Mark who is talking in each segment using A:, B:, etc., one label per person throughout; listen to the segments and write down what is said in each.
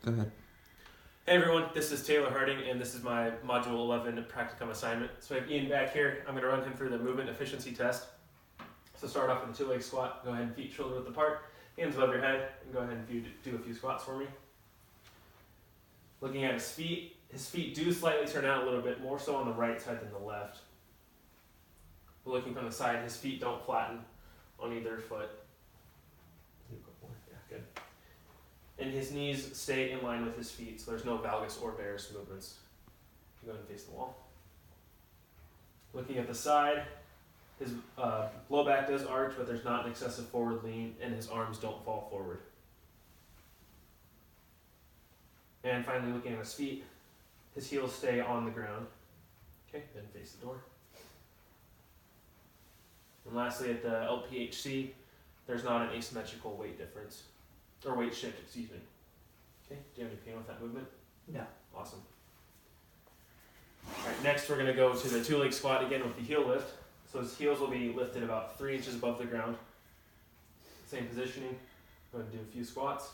A: Go ahead.
B: Hey everyone, this is Taylor Harding, and this is my Module 11 Practicum assignment. So I have Ian back here. I'm going to run him through the movement efficiency test. So start off with a two-leg squat. Go ahead and feet shoulder width apart, hands above your head, and go ahead and do a few squats for me. Looking at his feet do slightly turn out a little bit, more so on the right side than the left. But looking from the side, his feet don't flatten on either foot. Yeah, good. And his knees stay in line with his feet, so there's no valgus or varus movements. Go ahead and face the wall. Looking at the side, his low back does arch, but there's not an excessive forward lean, and his arms don't fall forward. And finally, looking at his feet, his heels stay on the ground. Okay, then face the door. And lastly, at the LPHC, there's not an asymmetrical weight difference. Or weight shift, excuse me. Okay, do you have any pain with that movement?
C: No.
B: Awesome. Alright, next we're going to go to the two-leg squat again with the heel lift. So his heels will be lifted about 3 inches above the ground. Same positioning. Go ahead and do a few squats.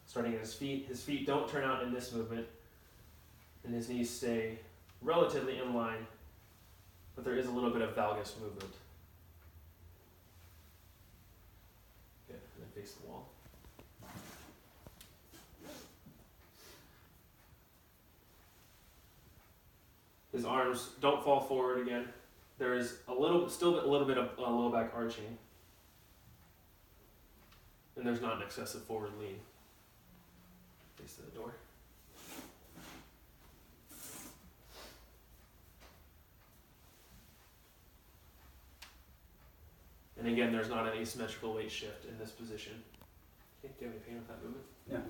B: Starting at his feet don't turn out in this movement, and his knees stay relatively in line, but there is a little bit of valgus movement. Good, and then face the wall. His arms don't fall forward again. There is still a little bit of low back arching, and there's not an excessive forward lean. Face to the door. And again, there's not an asymmetrical weight shift in this position. Okay, do you have any pain with that movement?
C: Yeah.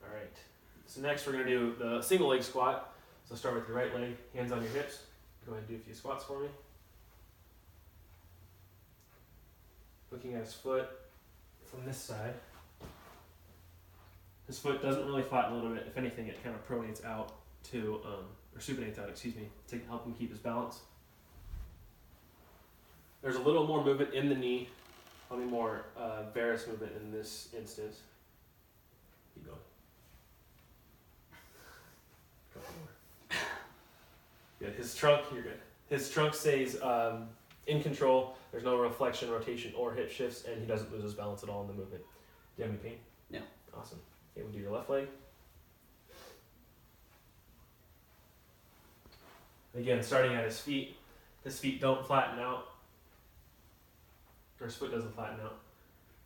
B: Alright, so next we're going to do the single leg squat. So start with your right leg, hands on your hips. Go ahead and do a few squats for me. Looking at his foot from this side. His foot doesn't really flatten a little bit. If anything, it kind of pronates out to, or supinates out, excuse me, to help him keep his balance. There's a little more movement in the knee, probably more varus movement in this instance. Keep going. Couple more. Good. His trunk, you're good. His trunk stays in control. There's no reflection, rotation, or hip shifts, and he doesn't lose his balance at all in the movement. Do you have any pain?
C: No.
B: Awesome. Okay, we'll do your left leg. Again, starting at his feet don't flatten out. Or his foot doesn't flatten out.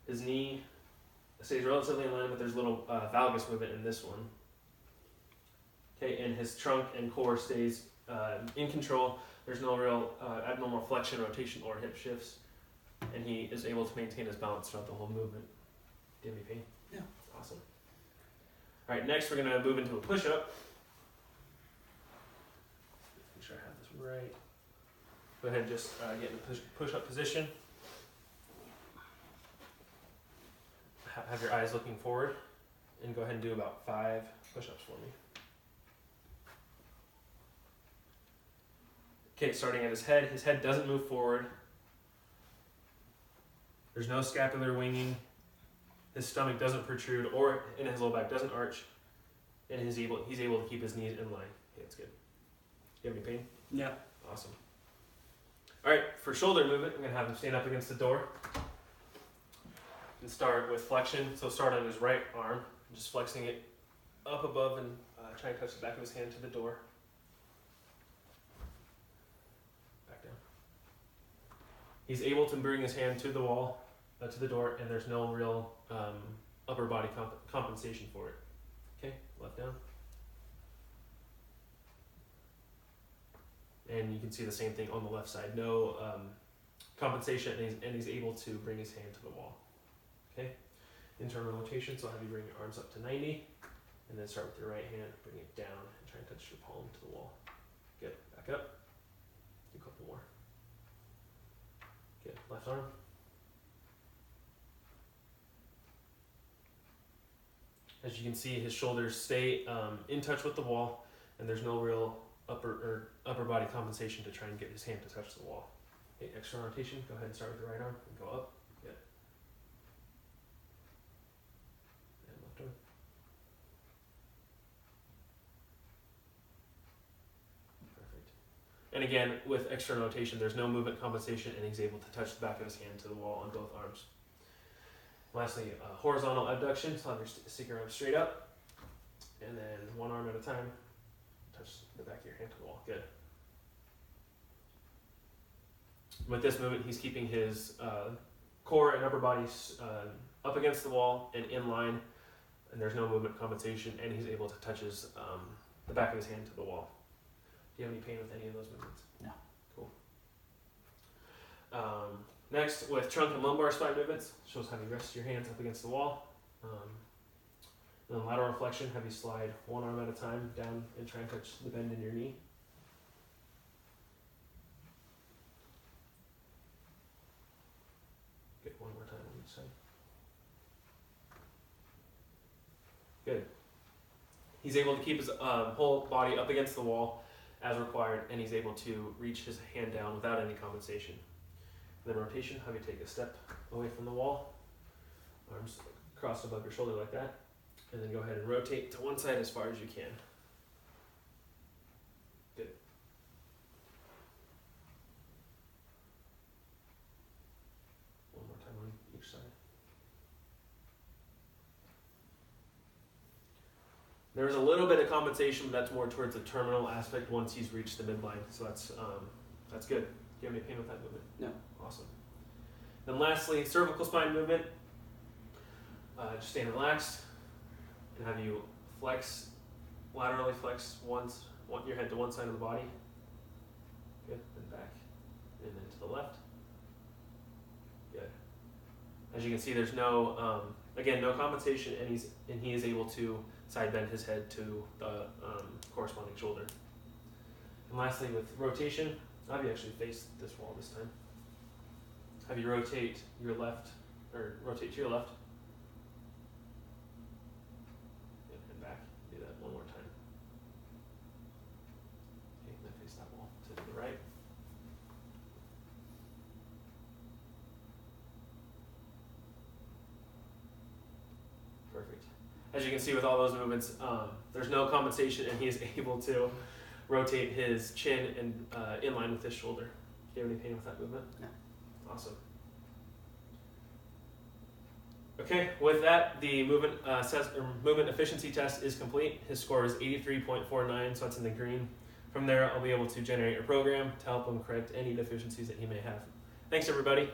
B: His knee stays relatively in line, but there's a little valgus movement in this one. Okay, and his trunk and core stays in control. There's no real abnormal flexion, rotation, or hip shifts. And he is able to maintain his balance throughout the whole movement. Do you have any pain?
C: No.
B: Awesome. Alright, next we're going to move into a push-up. Make sure I have this right. Go ahead and just get in the push-up position. Have your eyes looking forward, and go ahead and do about 5 push-ups for me. Okay, starting at his head doesn't move forward. There's no scapular winging. His stomach doesn't protrude, and his low back doesn't arch, and he's able to keep his knees in line. Okay, that's good. Do you have any pain?
C: Yeah.
B: Awesome. All right, for shoulder movement, I'm going to have him stand up against the door. And start with flexion. So start on his right arm, just flexing it up above and try and touch the back of his hand to the door. Back down. He's able to bring his hand to the wall, to the door, and there's no real upper body compensation for it. Okay, left down. And you can see the same thing on the left side. No compensation, and he's able to bring his hand to the wall. Okay, internal rotation, so I'll have you bring your arms up to 90, and then start with your right hand, bring it down, and try and touch your palm to the wall. Good, back up, do a couple more. Good, left arm. As you can see, his shoulders stay in touch with the wall, and there's no real upper body compensation to try and get his hand to touch the wall. Okay, external rotation, go ahead and start with the right arm and go up. Good. And left arm. Perfect. And again, with external rotation, there's no movement compensation, and he's able to touch the back of his hand to the wall on both arms. Lastly, horizontal abduction, so have your stick your arm straight up, and then one arm at a time, touch the back of your hand to the wall. Good. With this movement, he's keeping his core and upper body up against the wall and in line, and there's no movement compensation, and he's able to touch his the back of his hand to the wall. Do you have any pain with any of those movements?
A: No.
B: Cool. Next, with trunk and lumbar spine movements, shows how you rest your hands up against the wall. And then lateral flexion, have you slide one arm at a time down and try and touch the bend in your knee. Good, one more time on each side. Good. He's able to keep his whole body up against the wall as required, and he's able to reach his hand down without any compensation. Then rotation, have you take a step away from the wall, arms crossed above your shoulder like that, and then go ahead and rotate to one side as far as you can. Good. One more time on each side. There's a little bit of compensation, but that's more towards the terminal aspect once he's reached the midline, so that's good. Do you have any pain with that movement?
A: No.
B: Awesome. Then lastly, cervical spine movement. Just stay relaxed and have you laterally flex your head to one side of the body. Good, then back, and then to the left. Good. As you can see, there's no, again, no compensation, and he is able to side bend his head to the corresponding shoulder. And lastly, with rotation, I'll have you actually face this wall this time. Have you rotate your left, or rotate to your left. And back. Do that one more time. Okay, and then face that wall to the right. Perfect. As you can see with all those movements, there's no compensation, and he is able to rotate his chin and in line with his shoulder. Do you have any pain with that movement?
A: No.
B: Awesome. Okay, with that, the movement efficiency test is complete. His score is 83.49, so that's in the green. From there, I'll be able to generate a program to help him correct any deficiencies that he may have. Thanks, everybody.